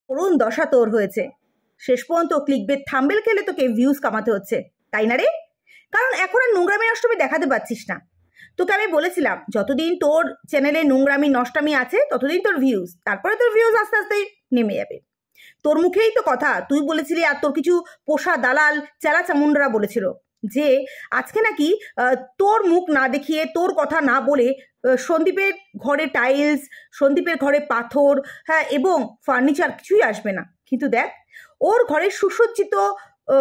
করুণ দশা তোর হয়েছে। শেষ পর্যন্ত ক্লিকবেট থাম্বনেল খেলে তোকে ভিউজ কামাতে হচ্ছে, তাই না রে? কারণ এখন আর নোংরামি নষ্টমি দেখাতে পারছিস না। তোকে আমি বলেছিলাম যতদিন তোর চ্যানেলে নোংরামি নষ্টামি আছে ততদিন তোর ভিউজ, তারপরে তোর ভিউজ আস্তে আস্তে নেমে যাবে। তোর মুখেই তো কথা, তুই বলেছিলি আর তোর কিছু পোষা দালাল চেলা চামুন্ডরা বলেছিল যে আজকে নাকি তোর মুখ না দেখিয়ে তোর কথা না বলে সন্দীপের ঘরে টাইলস, সন্দীপের ঘরে পাথর, হ্যাঁ, এবং ফার্নিচার কিছুই আসবে না। কিন্তু দেখ, ওর ঘরে সুসজ্জিত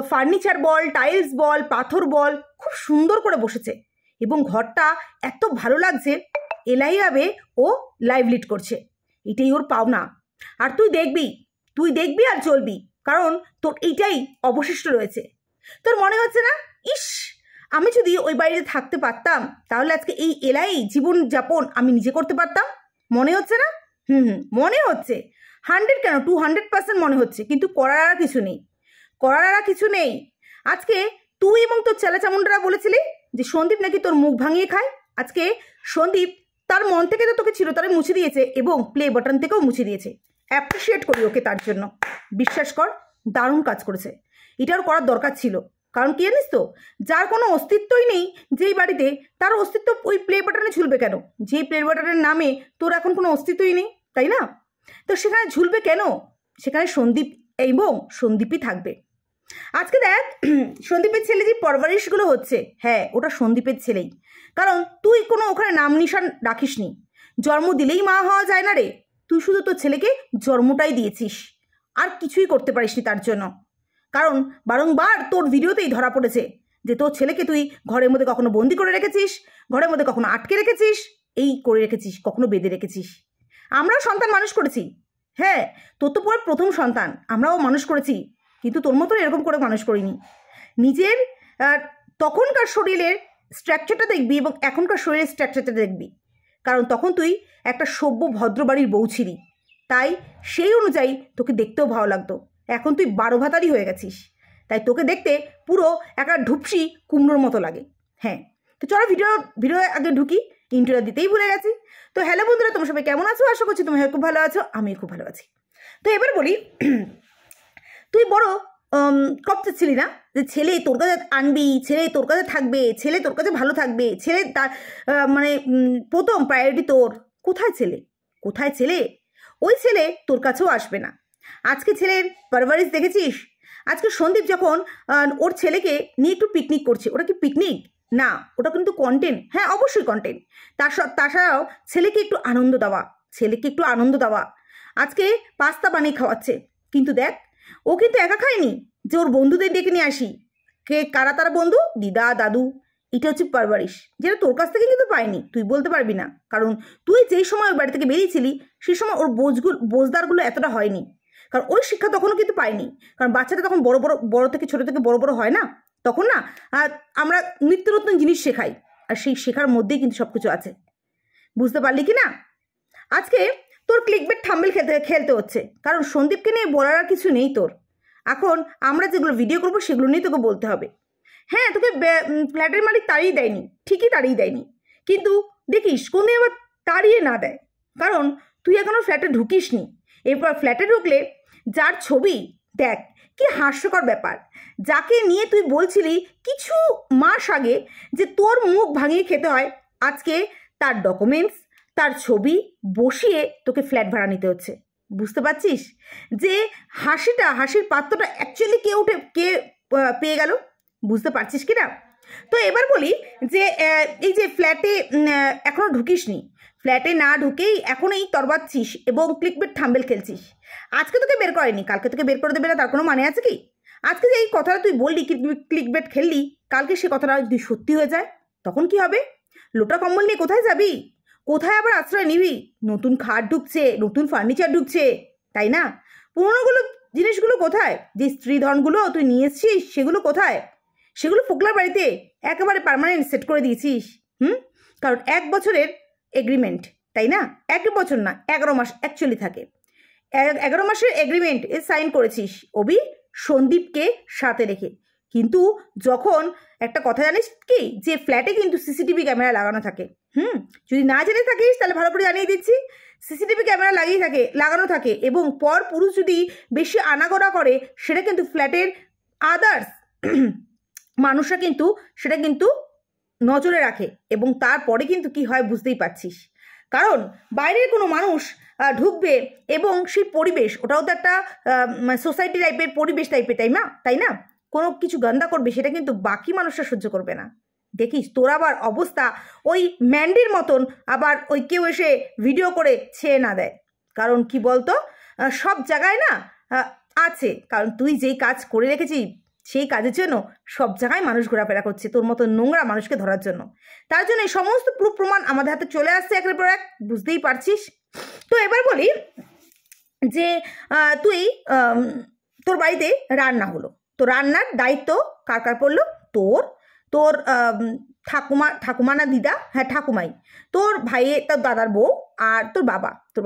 ফার্নিচার বল, টাইলস বল, পাথর বল খুব সুন্দর করে বসেছে এবং ঘরটা এত ভালো লাগছে। এলাইভাবে ও লাইভ লিড করছে, এটাই ওর পাওনা। আর তুই দেখবি আর চলবি, কারণ তোর এইটাই অবশিষ্ট রয়েছে। তোর মনে হচ্ছে না, ইস আমি যদি ওই বাড়িতে থাকতে পারতাম তাহলে আজকে এই এলাই জীবনযাপন আমি নিজে করতে পারতাম? মনে হচ্ছে না? মনে হচ্ছে। 100 কেন 200% মনে হচ্ছে, কিন্তু করার আর কিছু নেই। আজকে তুই এবং তোর চেলাচামুন্ডারা বলেছিলি যে সন্দীপ নাকি তোর মুখ ভাঙিয়ে খায়। আজকে সন্দীপ তার মন থেকে তো তোকে চিরতরে মুছে দিয়েছে এবং প্লে বাটন থেকেও মুছে দিয়েছে। অ্যাপ্রিসিয়েট করি ওকে তার জন্য। বিশ্বাস কর, দারুণ কাজ করেছে। এটার করার দরকার ছিল। কারণ কি জানিস তো, যার কোনো অস্তিত্বই নেই যেই বাড়িতে, তার অস্তিত্ব ওই প্লে বাটনে ঝুলবে কেন? যেই প্লে বাটনের নামে তোর এখন কোনো অস্তিত্বই নেই, তাই না? তো সেখানে ঝুলবে কেন? সেখানে সন্দীপ এবং সন্দীপই থাকবে। আজকে দেখ, সন্দীপের ছেলে যে পরবারিশগুলো হচ্ছে, হ্যাঁ ওটা সন্দীপের ছেলেই। কারণ তুই কোনো ওখানে নাম নিশান রাখিসনি। জন্ম দিলেই মা হওয়া যায় না রে। তুই শুধু তোর ছেলেকে জন্মটাই দিয়েছিস, আর কিছুই করতে পারিসনি তার জন্য। কারণ বারংবার তোর ভিডিওতেই ধরা পড়েছে যে তোর ছেলেকে তুই ঘরের মধ্যে কখনো বন্দি করে রেখেছিস, ঘরের মধ্যে কখনো আটকে রেখেছিস, এই করে রেখেছিস, কখনো বেঁধে রেখেছিস। আমরাও সন্তান মানুষ করেছি, হ্যাঁ তোর তো পুরো প্রথম সন্তান, আমরাও মানুষ করেছি, কিন্তু তোর মতন এরকম করে মানুষ করিনি। নিজের তখনকার শরীরের স্ট্রাকচারটা দেখবি এবং এখনকার শরীরের স্ট্রাকচারটা দেখবি। কারণ তখন তুই একটা সভ্য ভদ্র বাড়ির বউ ছিলি, তাই সেই অনুযায়ী তোকে দেখতেও ভালো লাগতো। এখন তুই 12 ভাতারই হয়ে গেছিস, তাই তোকে দেখতে পুরো একটা ঢুপসি কুমড়োর মতো লাগে। হ্যাঁ, তো চলো ভিডিও আগে ঢুকি, ইন্ট্রোটা দিতেই ভুলে গেছি। তো হ্যালো বন্ধুরা, তোমরা সবাই কেমন আছো? আশা করছি তোমরা খুব ভালো আছো, আমি খুব ভালো আছি। তো এবার বলি, তুই বড় কপতে ছিলি না যে ছেলে তোর কাছে আনবি, ছেলে তোর কাছে থাকবে, ছেলে তোর কাছে ভালো থাকবে, ছেলে তার মানে প্রথম প্রায়োরিটি তোর। কোথায় ছেলে? ওই ছেলে তোর কাছেও আসবে না। আজকে ছেলের পারভারিশ দেখেছিস? আজকে সন্দীপ যখন ওর ছেলেকে নিয়ে একটু পিকনিক করছে, ওটা কি পিকনিক না, ওটা কিন্তু কন্টেন্ট। হ্যাঁ অবশ্যই কন্টেন্ট। তাছাড়াও ছেলেকে একটু আনন্দ দেওয়া। আজকে পাস্তা বানিয়ে খাওয়াচ্ছে, কিন্তু দেখ ও কিন্তু একা খায়নি, যে ওর বন্ধুদের ডেকে নিয়ে আসি। কারা তারা বন্ধু? দিদা, দাদু। এটা হচ্ছে পারভারিশ, যেটা তোর কাছ থেকে কিন্তু পাইনি, তুই বলতে পারবি না। কারণ তুই যেই সময় ওই বাড়ি থেকে বেরিয়েছিলি সেই সময় ওর বোঝদারগুলো এতটা হয়নি। কারণ ওই শিক্ষা তখনও কিন্তু পাইনি। কারণ বাচ্চাটা তখন বড় থেকে ছোট থেকে বড় হয় না, তখন না আমরা নিত্য নতুন জিনিস শেখাই, আর সেই শেখার মধ্যেই কিন্তু সব কিছু আছে। বুঝতে পারলি কি না? আজকে তোর ক্লিকবেট থাম্বনেল খেলতে হচ্ছে, কারণ সন্দীপকে নিয়ে বলার আর কিছু নেই তোর। এখন আমরা যেগুলো ভিডিও করবো সেগুলো নিয়ে তোকে বলতে হবে। হ্যাঁ, তোকে ফ্ল্যাটের মালিক তাড়িয়ে দেয়নি, ঠিকই তাড়িয়ে দেয়নি, কিন্তু দেখিস কোনদিন আবার তাড়িয়ে না দেয়। কারণ তুই এখনও ফ্ল্যাটে ঢুকিসনি। এরপর ফ্ল্যাটে ঢুকলে যার ছবি দেখ, কি হাস্যকর ব্যাপার। যাকে নিয়ে তুই বলছিলি কিছু মাস আগে যে তোর মুখ ভাঙিয়ে খেতে হয়, আজকে তার ডকুমেন্টস, তার ছবি বসিয়ে তোকে ফ্ল্যাট ভাড়া নিতে হচ্ছে। বুঝতে পারছিস যে হাসির পাত্রটা অ্যাকচুয়ালি কে পেয়ে গেল? বুঝতে পারছিস কি না? তো এবার বলি যে এই যে ফ্ল্যাটে এখনো ঢুকিসনি, ফ্ল্যাটে না ঢুকেই এখন এই তরবাচ্ছিস এবং ক্লিকবেট থাম্বনেল খেলছিস। আজকে তোকে বের করেনি, কালকে তোকে বের করে দেবে না, তার কোনো মানে আছে কি? আজকে যে এই কথাটা তুই বললি ক্লিকবেট খেললি, কালকে সে কথাটা যদি সত্যি হয়ে যায় তখন কি হবে? লোটা কম্বল নিয়ে কোথায় যাবি? কোথায় আবার আশ্রয় নিবি? নতুন খাট ঢুকছে, নতুন ফার্নিচার ঢুকছে, তাই না? পুরোনোগুলো জিনিসগুলো কোথায়? যে স্ত্রীধনগুলো তুই নিয়ে এসছিস সেগুলো কোথায়? সেগুলো ফোকলার বাড়িতে একেবারে পার্মানেন্ট সেট করে দিয়েছিস। কারণ 1 বছরের এগ্রিমেন্ট, তাই না? 1 বছর না, 11 মাস অ্যাকচুয়ালি থাকে। 11 মাসের এগ্রিমেন্ট সাইন করেছিস সন্দীপকে সাথে রেখে। কিন্তু যখন একটা কথা জানিস কি, যে ফ্ল্যাটে কিন্তু সিসিটিভি ক্যামেরা লাগানো থাকে। যদি না জেনে থাকিস তাহলে ভালো করে জানিয়ে দিচ্ছি সিসিটিভি ক্যামেরা লাগানো থাকে এবং পর পুরুষ যদি বেশি আনাগোনা করে সেটা কিন্তু ফ্ল্যাটের আদার্স মানুষরা কিন্তু সেটা কিন্তু নজরে রাখে এবং তারপরে কিন্তু কি হয় বুঝতেই পারছিস। কারণ বাইরের কোনো মানুষ ঢুকবে এবং সেই পরিবেশ, ওটাও তো একটা সোসাইটি টাইপের পরিবেশ টাইপের, তাই না? কোনো কিছু গন্দা করবে সেটা কিন্তু বাকি মানুষরা সহ্য করবে না। দেখিস তোর আবার অবস্থা ওই ম্যান্ডির মতন আবার ওই কেউ এসে ভিডিও করে ছেয়ে না দেয়। কারণ কি বলতো, সব জায়গায় না আছে, কারণ তুই যেই কাজ করে রেখেছিস সেই কাজের জন্য সব জায়গায় মানুষ ঘোরাফেরা করছে তোর মতো নোংরা মানুষকে ধরার জন্য। তার জন্য এই সমস্ত প্রুফ প্রমাণ আমাদের হাতে চলে আসছে একের পর এক, বুঝতেই পারছিস। তো এবার বলি যে তুই তোর বাড়িতে রান্না হলো, তো রান্নার দায়িত্ব কার কার পড়লো? তোর ঠাকুমা না দিদা, হ্যাঁ ঠাকুমাই, তোর ভাইয়ের, তোর দাদার বউ আর তোর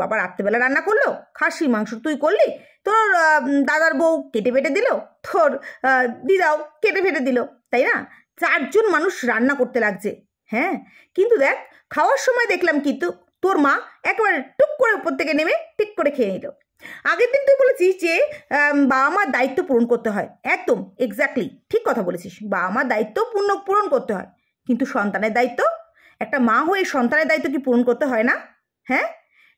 বাবা রাত্রেবেলা রান্না করলো, খাসি মাংস তুই করলি, তোর দাদার বউ কেটে ফেটে দিল, তোর দিদাও কেটে ফেটে দিল, তাই না? 4 জন মানুষ রান্না করতে লাগছে। হ্যাঁ, কিন্তু দেখ খাওয়ার সময় দেখলাম কিন্তু তোর মা একেবারে টুক করে উপর থেকে নেমে টিক করে খেয়ে নিল। আগের দিন তুই বলেছিস যে বাবা মার দায়িত্ব পূরণ করতে হয়, একদম এক্স্যাক্টলি ঠিক কথা বলেছিস, বাবা মার দায়িত্ব পূরণ করতে হয়, কিন্তু সন্তানের দায়িত্ব, একটা মা হয়ে সন্তানের দায়িত্ব কি পূরণ করতে হয় না? হ্যাঁ,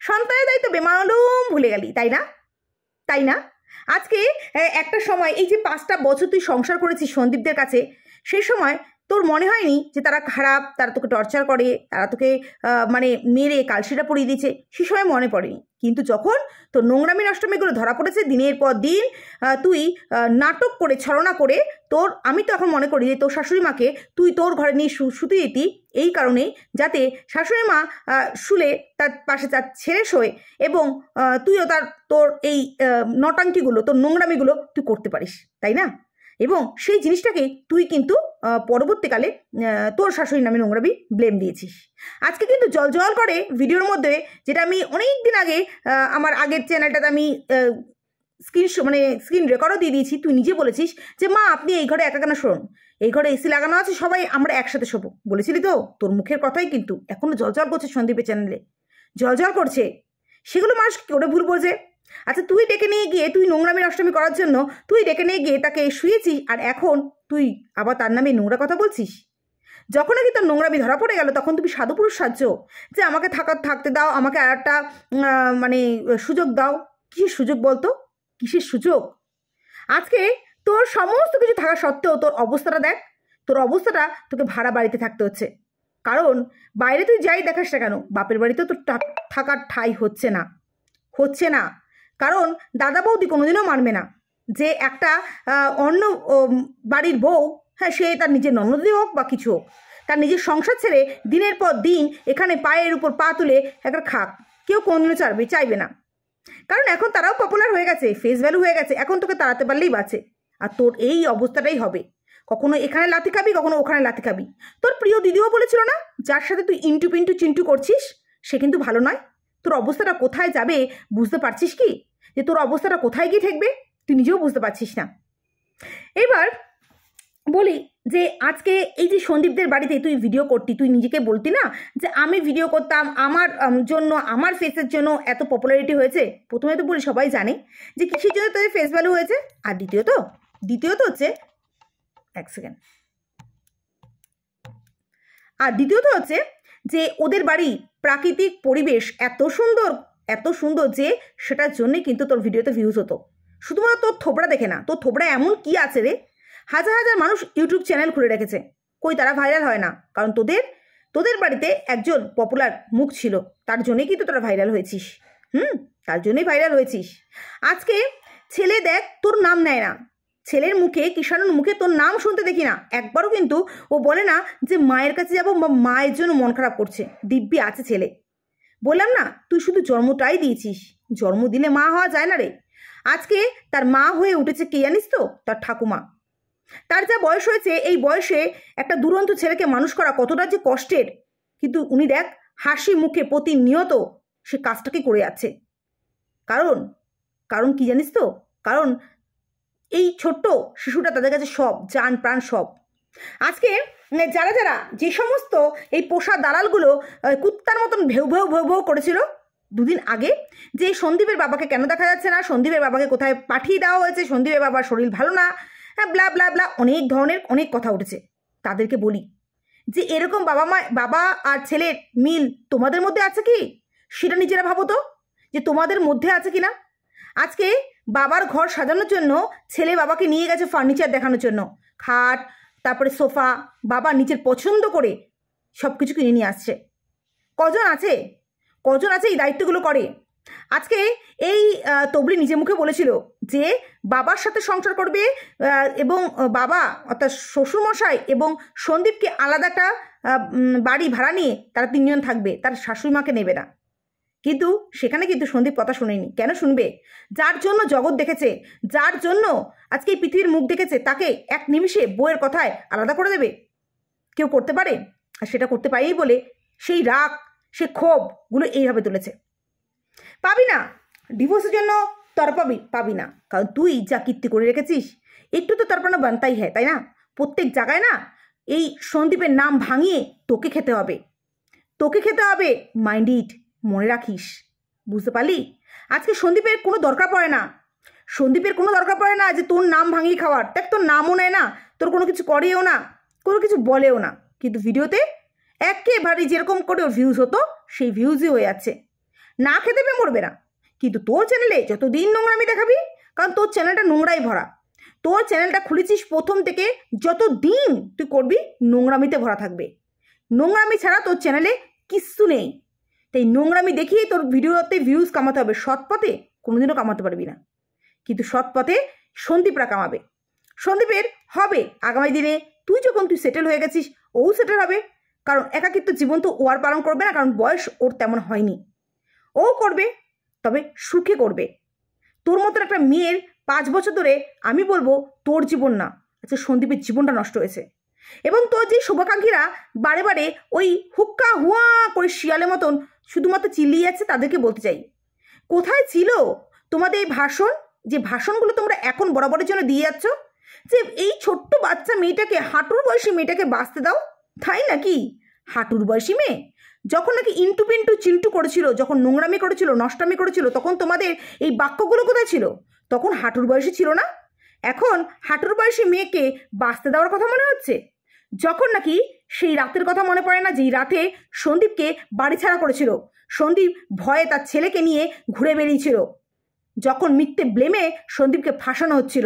সন্তানের দায়িত্ব বেমালুম ভুলে গেলি, তাই না? আজকে একটা সময় এই যে 5টা বছর তুই সংসার করেছিস সন্দীপদের কাছে, সেই সময় তোর মনে হয়নি যে তারা খারাপ, তারা তোকে টর্চার করে, তারা তোকে মানে মেরে কালশিটা পরিয়ে দিয়েছে? সে সময় মনে পড়েনি, কিন্তু যখন তোর নোংরামি নষ্টমিগুলো ধরা পড়েছে দিনের পর দিন তুই নাটক করে ছলনা করে আমি তো এখন মনে করি যে তোর শাশুড়ি মাকে তুই তোর ঘরে নিয়ে শুতে যেতি এই কারণেই, যাতে শাশুড়ি মা শুলে তার পাশে তার ছেড়ে শোয় এবং তুইও তোর এই নটাঙ্কিগুলো, তোর নোংরামিগুলো তুই করতে পারিস, তাই না? এবং সেই জিনিসটাকে তুই কিন্তু পরবর্তীকালে তোর শাশুড়ির নামে নোংরামি ব্লেম দিয়েছিস। আজকে কিন্তু জল করে ভিডিওর মধ্যে, যেটা আমি অনেক দিন আগে আমার আগের চ্যানেলটাতে আমি স্ক্রিন রেকর্ডও দিয়ে দিয়েছি, তুই নিজে বলেছিস যে মা আপনি এই ঘরে একা কেন শোন, এই ঘরে এসি লাগানো আছে, সবাই আমরা একসাথে শোবো, বলেছিলি তো? তোর মুখের কথাই কিন্তু এখনো জল করছে সন্দীপের চ্যানেলে, জল করছে। সেগুলো মানুষ কি করে ভুল বোঝে? আচ্ছা তুই ডেকে নিয়ে গিয়ে, তুই নোংরামি নষ্টমি করার জন্য তুই ডেকে নিয়ে গিয়ে তাকে শুয়েছিস, আর এখন তুই আবার তার নামে নোংরা কথা বলছিস। যখন নাকি তোর নোংরামি ধরা পড়ে গেল তখন তুমি সাধু পুরুষ সাজছো যে আমাকে থাকতে দাও, আমাকে আর একটা মানে সুযোগ দাও। কিসের সুযোগ বলতো, কিসের সুযোগ? আজকে তোর সমস্ত কিছু থাকা সত্ত্বেও তোর অবস্থাটা দেখ, তোর অবস্থাটা তোকে ভাড়া বাড়িতে থাকতে হচ্ছে। কারণ বাইরে তুই যাই দেখাস না কেন, বাপের বাড়িতেও তোর থাকার ঠাঁই হচ্ছে না। কারণ দাদা বৌদি কোনোদিনও মানবে না যে একটা অন্য বাড়ির বউ, হ্যাঁ সে তার নিজের ননদই হোক বা কিছু হোক, তার নিজের সংসার ছেড়ে দিনের পর দিন এখানে পায়ের উপর পা তুলে একটা খাক, কেউ কোনোদিনও চাইবে না। কারণ এখন তারাও পপুলার হয়ে গেছে, ফেস ভ্যালু হয়ে গেছে, এখন তোকে তাড়াতে পারলেই বাঁচে। আর তোর এই অবস্থাটাই হবে, কখনো এখানে লাথি খাবি, কখনো ওখানে লাথি খাবি। তোর প্রিয় দিদিও বলেছিল না, যার সাথে তুই ইন্টু পিন্টু চিন্টু করছিস সে কিন্তু ভালো নয়। তোর অবস্থাটা কোথায় যাবে বুঝতে পারছিস কি? যে তোর অবস্থাটা কোথায় গিয়ে ঠেকবে তুই নিজেও বুঝতে পারছিস না। এবার বলি যে আজকে এই যে সন্দীপদের বাড়িতে তুই ভিডিও করতি, তুই নিজেকে বলতি না যে আমি ভিডিও করতাম, আমার জন্য, আমার ফেসের জন্য এত পপুলারিটি হয়েছে। প্রথমে তো বলি সবাই জানে যে কিসের জন্য তোদের ফেস ভ্যালু হয়েছে, আর দ্বিতীয়ত হচ্ছে এক সেকেন্ড, আর দ্বিতীয়ত হচ্ছে যে ওদের বাড়ি প্রাকৃতিক পরিবেশ এত সুন্দর যে সেটার জন্যই কিন্তু তোর ভিডিওতে ভিউজ হতো। শুধুমাত্র তোর থোবড়া দেখে না, তোর থোবড়া এমন কি আছে রে, হাজার হাজার মানুষ ইউটিউব চ্যানেল খুলে রেখেছে, কই তারা ভাইরাল হয় না? কারণ তোদের বাড়িতে একজন পপুলার মুখ ছিল, তার জন্যই কিন্তু তোরা ভাইরাল হয়েছিস। তার জন্যই ভাইরাল হয়েছিস। আজকে ছেলে দেখ তোর নাম নেয় না, ছেলের মুখে, কিষাণুর মুখে তোর নাম শুনতে দেখি না একবারও, কিন্তু ও বলে না যে মায়ের কাছে যাবো বা মায়ের জন্য মন খারাপ করছে। দিব্যি আছে ছেলে, বললাম না তুই শুধু জন্মটাই দিয়েছিস, জন্ম দিলে মা হওয়া যায় না রে। আজকে তার মা হয়ে উঠেছে কে জানিস তো? তার ঠাকুমা। তার যা বয়স হয়েছে, এই বয়সে একটা দুরন্ত ছেলেকে মানুষ করা কতটা যে কষ্টের, কিন্তু উনি দেখ হাসি মুখে প্রতিনিয়ত সে কাজটাকে করে যাচ্ছে। কারণ কি জানিস তো? কারণ এই ছোট্ট শিশুটা তাদের কাছে সব, জান প্রাণ সব। আজকে যারা যে সমস্ত এই পোষা দালালগুলো কুত্তার মতন ভেউ ভেউ করেছিল, দুদিন আগে যে সন্দীপের বাবাকে কেন দেখা যাচ্ছে না, সন্দীপের বাবাকে কোথায় পাঠিয়ে দেওয়া হয়েছে, সন্দীপের বাবার শরীর ভালো না, হ্যাঁ ব্লা ব্লা ব্লা অনেক ধরনের অনেক কথা উঠেছে। তাদেরকে বলি যে এরকম বাবা আর ছেলের মিল তোমাদের মধ্যে আছে কি, সেটা নিজেরা ভাবো তো যে তোমাদের মধ্যে আছে কি না। আজকে বাবার ঘর সাজানোর জন্য ছেলে বাবাকে নিয়ে গেছে ফার্নিচার দেখানোর জন্য, খাট, তারপরে সোফা, বাবা নিজের পছন্দ করে সব কিছু কিনে নিয়ে আসছে। কজন আছে এই দায়িত্বগুলো করে? আজকে এই তবলি নিজে মুখে বলেছিল যে বাবার সাথে সংসার করবে এবং বাবা অর্থাৎ শ্বশুরমশাই এবং সন্দীপকে আলাদা একটা বাড়ি ভাড়া নিয়ে তারা 3 জন থাকবে, তার শাশুড়ি মাকে নেবে না। কিন্তু সেখানে কিন্তু সন্দীপ কথা শোনেনি। কেন শুনবে? যার জন্য জগৎ দেখেছে, যার জন্য আজকে এই পৃথিবীর মুখ দেখেছে, তাকে এক নিমিষে বউয়ের কথায় আলাদা করে দেবে? কেউ করতে পারে? আর সেটা করতে পারেই বলে সেই রাগ, সে ক্ষোভগুলো এইভাবে তুলেছে। পাবি না, ডিভোর্সের জন্য পাবি না, কারণ তুই যা কীর্তি করে রেখেছিস, একটু তো তর্পণা বানতাই হ্যাঁ, তাই না? প্রত্যেক জায়গায় না এই সন্দীপের নাম ভাঙিয়ে তোকে খেতে হবে, মাইন্ড ইট, মনে রাখিস, বুঝতে পারলি? আজকে সন্দীপের কোনো দরকার পড়ে না যে তোর নাম ভাঙিয়ে খাওয়ার। দেখ, তোর নামও নেয় না, তোর কোনো কিছু করেও না, কোনো কিছু বলেও না, কিন্তু ভিডিওতে একেবারে যেরকম করে ওর ভিউজ হতো সেই ভিউজই হয়ে যাচ্ছে। না খেতে পেয়ে মরবে না, কিন্তু তোর চ্যানেলে যতদিন নোংরামি দেখাবি, কারণ তোর চ্যানেলটা নোংরাই ভরা, তোর চ্যানেলটা খুলেছিস প্রথম থেকে, যতদিন তুই করবি নোংরামিতে ভরা থাকবে। নোংরামি ছাড়া তোর চ্যানেলে কিচ্ছু নেই। তাই নোংরামি দেখিয়ে তোর ভিডিওতে ভিউজ কামাতে হবে, সৎ পথে কোনোদিনও কামাতে পারবি না। কিন্তু সৎ পথে সন্দীপরা কামাবে, সন্দীপের হবে আগামী দিনে। তুই সেটেল হয়ে গেছিস, ও সেটেল হবে, কারণ একাকিত্ব জীবন তো ও আর পালন করবে না, কারণ বয়স ওর তেমন হয়নি। ও করবে, তবে সুখে করবে। তোর মতন একটা মেয়ের 5 বছর ধরে আমি বলবো তোর জীবন না, আচ্ছা সন্দীপের জীবনটা নষ্ট হয়েছে। এবং তোর যে শুভাকাঙ্ক্ষীরা বারে বারে ওই হুক্কা হুয়া করে শিয়ালের মতন শুধুমাত্র চিল্লিয়ে যাচ্ছে, তাদেরকে বলতে চাই, কোথায় ছিল তোমাদের এই ভাষণ, যে ভাষণগুলো তোমরা এখন বরাবরের জন্য দিয়ে যাচ্ছ, যে এই ছোট্ট বাচ্চা মেয়েটাকে, হাঁটুর বয়সী মেয়েটাকে বাঁচতে দাও, তাই নাকি? হাঁটুর বয়সী মেয়ে যখন নাকি ইন্টু পিন্টু চিন্টু করেছিল, যখন নোংরামি করেছিল, নষ্টামি করেছিল, তখন তোমাদের এই বাক্যগুলো কোথায় ছিল? তখন হাঁটুর বয়সী ছিল না। এখন হাঁটুর বয়সী মেয়েকে বাঁচতে দেওয়ার কথা মনে হচ্ছে, যখন নাকি সেই রাতের কথা মনে পড়ে না, যেই রাতে সন্দীপকে বাড়ি ছাড়া করেছিল, সন্দীপ ভয়ে তার ছেলেকে নিয়ে ঘুরে বেরিয়েছিল, যখন মিথ্যে ব্লেমে সন্দীপকে ফাঁসানো হচ্ছিল।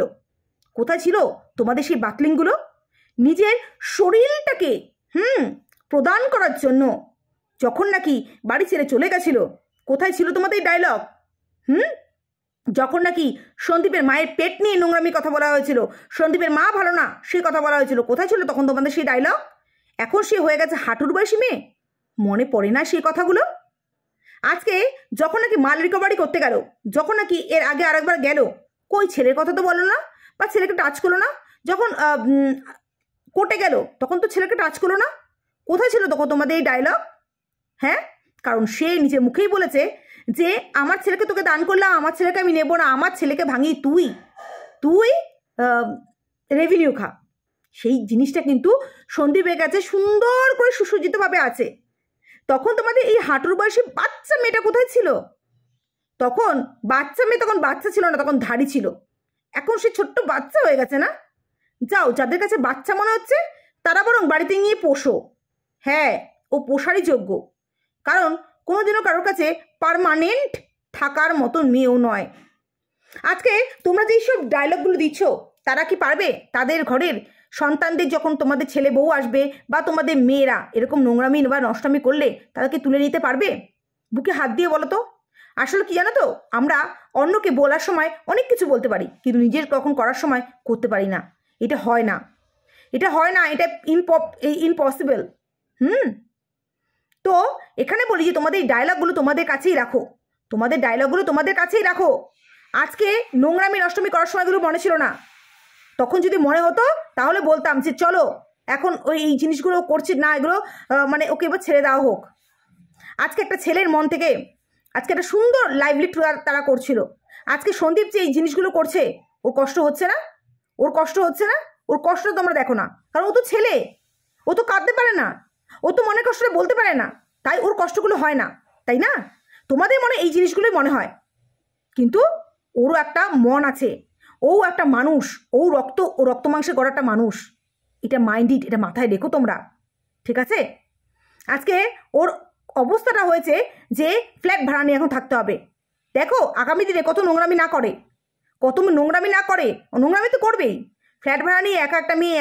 কোথায় ছিল তোমাদের সেই বাতলিংগুলো? নিজের শরীরটাকে প্রদান করার জন্য যখন নাকি বাড়ি ছেড়ে চলে গেছিল, কোথায় ছিল তোমাদের ডায়লগ? যখন নাকি সন্দীপের মায়ের পেট নিয়ে নোংরামি কথা বলা হয়েছিল, সন্দীপের মা ভালো না সেই কথা বলা হয়েছিল, কোথায় ছিল তখন তোমাদের সেই ডায়লগ? এখন সে হয়ে গেছে হাঁটুর বয়সী মেয়ে, মনে পড়ে না সেই কথাগুলো? আজকে যখন নাকি মাল রিকভারি করতে গেল, যখন নাকি এর আগে আরেকবার গেল, কই ছেলের কথা তো বলো না, বা ছেলেকে টাচ করলো না। যখন কোর্টে গেল তখন তো ছেলেকে টাচ করলো না। কোথায় ছিল তখন তোমাদের এই ডায়লগ? হ্যাঁ, কারণ সে নিজের মুখেই বলেছে যে আমার ছেলেকে তোকে দান করলাম, আমার ছেলেকে আমি নেব না, আমার ছেলেকে ভাঙি তুই রেভিনিউ খা। সেই জিনিসটা কিন্তু সন্দীপের কাছে সুন্দর করে সুসজ্জিতভাবে আছে। তখন তোমাদের এই হাঁটুর বয়সী বাচ্চা মেয়েটা কোথায় ছিল? তখন বাচ্চা মেয়ে তখন বাচ্চা ছিল না, তখন ধাড়ি ছিল। এখন সে ছোট্ট বাচ্চা হয়ে গেছে না? যাও, যাদের কাছে বাচ্চা মনে হচ্ছে তারা বরং বাড়িতে নিয়ে পোষো। হ্যাঁ, ও পোষারই যোগ্য, কারণ কোনোদিনও কারোর কাছে পার্মানেন্ট থাকার মতন মেয়েও নয়। আজকে তোমরা যেই সব ডায়লগগুলো দিচ্ছ, তারা কি পারবে তাদের ঘরের সন্তানদের, যখন তোমাদের ছেলে বউ আসবে বা তোমাদের মেয়েরা এরকম নোংরামি বা নষ্টামি করলে, তাদেরকে তুলে নিতে পারবে? বুকে হাত দিয়ে বলো তো। আসলে কি জানো তো, আমরা অন্যকে বলার সময় অনেক কিছু বলতে পারি, কিন্তু নিজের কখন করার সময় করতে পারি না। এটা হয় না, এটা ইম্পসিবল। তো এখানে বলি যে তোমাদের এই ডায়লগগুলো তোমাদের কাছেই রাখো, আজকে নোংরামি নষ্টমি করার সময়গুলো মনে ছিল না। তখন যদি মনে হতো তাহলে বলতাম যে চলো এখন এই জিনিসগুলো করছি না, এগুলো মানে ওকে এবার ছেড়ে দেওয়া হোক। আজকে একটা ছেলের মন থেকে আজকে একটা সুন্দর লাইভলি তারা করছিল। আজকে সন্দীপ যে এই জিনিসগুলো করছে, ওর কষ্ট হচ্ছে না? ওর কষ্ট তোমরা দেখো না, কারণ ও তো ছেলে, ও তো কাঁদতে পারে না, ও তো মনের কষ্টটা বলতে পারে না, তাই ওর কষ্টগুলো হয় না, তাই না? তোমাদের মনে এই জিনিসগুলোই মনে হয়, কিন্তু ওরও একটা মন আছে, ও একটা মানুষ, ও রক্ত মাংসে গড়া একটা মানুষ। এটা মাইন্ডেড, এটা মাথায় রেখো তোমরা, ঠিক আছে? আজকে ওর অবস্থাটা হয়েছে যে ফ্ল্যাট ভাড়া নিয়ে এখন থাকতে হবে। দেখো আগামী দিনে কত নোংরামি না করে, নোংরামি তো করবেই। ফ্ল্যাট ভাড়া নিয়ে একা একটা মেয়ে